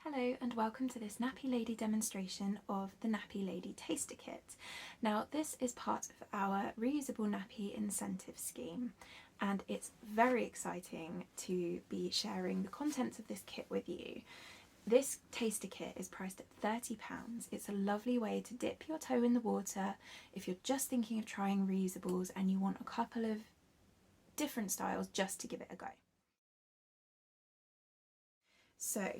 Hello and welcome to this Nappy Lady demonstration of the Nappy Lady Taster Kit. Now this is part of our reusable nappy incentive scheme and it's very exciting to be sharing the contents of this kit with you. This taster kit is priced at £30. It's a lovely way to dip your toe in the water if you're just thinking of trying reusables and you want a couple of different styles just to give it a go. So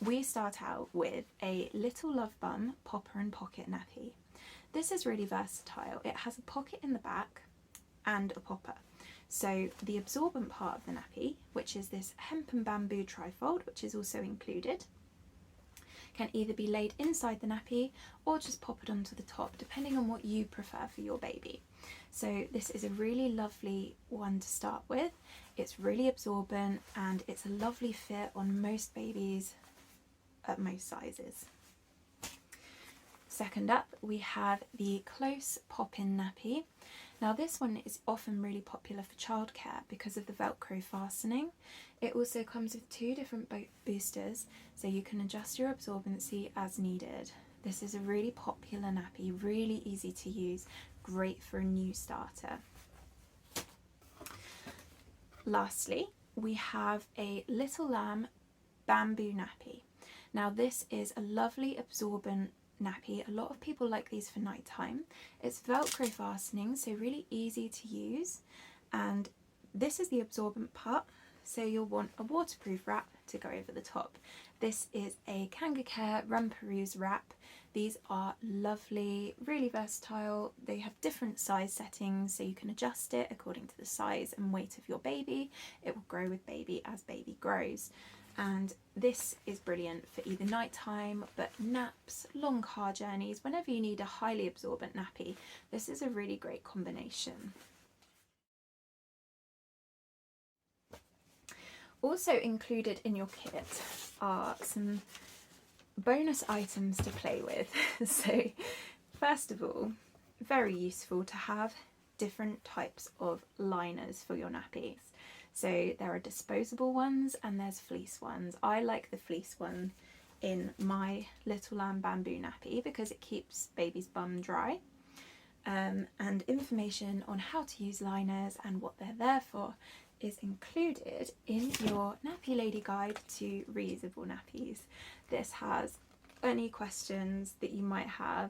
we start out with a Little Love Bum popper and pocket nappy. This is really versatile. It has a pocket in the back and a popper. So the absorbent part of the nappy, which is this hemp and bamboo trifold, which is also included, can either be laid inside the nappy or just pop it onto the top, depending on what you prefer for your baby. So this is a really lovely one to start with. It's really absorbent and it's a lovely fit on most babies at most sizes. Second up, we have the Close Pop-In Nappy. Now this one is often really popular for childcare because of the Velcro fastening. It also comes with two different boosters, so you can adjust your absorbency as needed. This is a really popular nappy, really easy to use, great for a new starter. Lastly, we have a Little Lamb bamboo nappy. Now this is a lovely absorbent nappy. A lot of people like these for nighttime. It's Velcro fastening, so really easy to use. And this is the absorbent part, so you'll want a waterproof wrap to go over the top. This is a Kangacare Run Peruse wrap. These are lovely, really versatile. They have different size settings, so you can adjust it according to the size and weight of your baby. It will grow with baby as baby grows. And this is brilliant for either nighttime, but naps, long car journeys, whenever you need a highly absorbent nappy. This is a really great combination. Also included in your kit are some bonus items to play with. So first of all, very useful to have different types of liners for your nappies. So there are disposable ones and there's fleece ones. I like the fleece one in my Little Lamb bamboo nappy because it keeps baby's bum dry. And information on how to use liners and what they're there for is included in your Nappy Lady Guide to Reusable Nappies. This has any questions that you might have.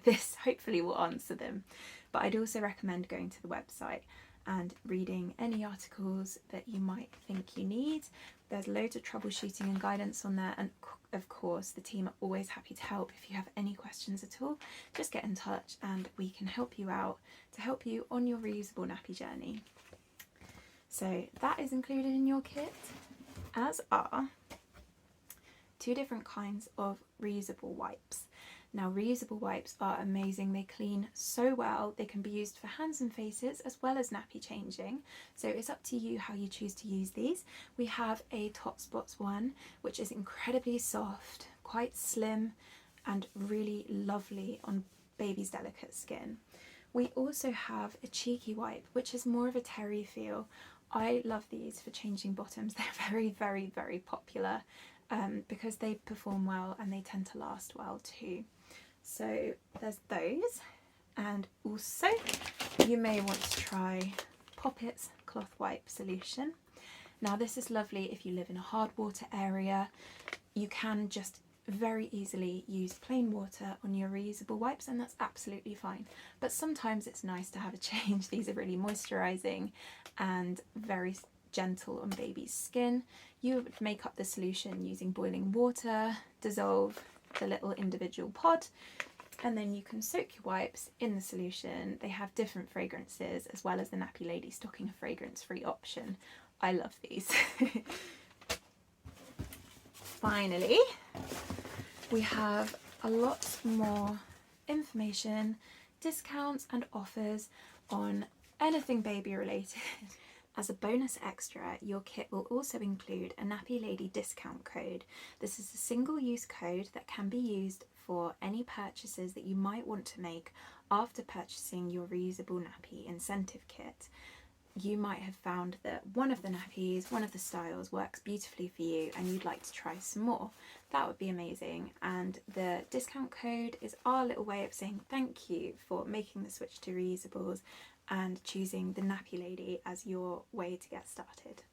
This hopefully will answer them, but I'd also recommend going to the website and reading any articles that you might think you need. There's loads of troubleshooting and guidance on there, and of course the team are always happy to help. If you have any questions at all, just get in touch and we can help you out to help you on your reusable nappy journey. So that is included in your kit, as are two different kinds of reusable wipes. Now reusable wipes are amazing, they clean so well, they can be used for hands and faces as well as nappy changing, so it's up to you how you choose to use these. We have a Tot Spots one which is incredibly soft, quite slim and really lovely on baby's delicate skin. We also have a Cheeky wipe which is more of a terry feel. I love these for changing bottoms, they're very popular because they perform well and they tend to last well too. So there's those, and also you may want to try Poppet's cloth wipe solution. Now this is lovely if you live in a hard water area. You can just very easily use plain water on your reusable wipes and that's absolutely fine, but sometimes it's nice to have a change. These are really moisturising and very gentle on baby's skin. You would make up the solution using boiling water, dissolve the little individual pod, and then you can soak your wipes in the solution. They have different fragrances as well as the Nappy Lady stocking a fragrance-free option. I love these. Finally, we have a lot more information, discounts and offers on anything baby related. As a bonus extra, your kit will also include a Nappy Lady discount code. This is a single-use code that can be used for any purchases that you might want to make after purchasing your reusable nappy incentive kit. you might have found that one of the nappies, one of the styles works beautifully for you and you'd like to try some more. That would be amazing, and the discount code is our little way of saying thank you for making the switch to reusables and choosing the Nappy Lady as your way to get started.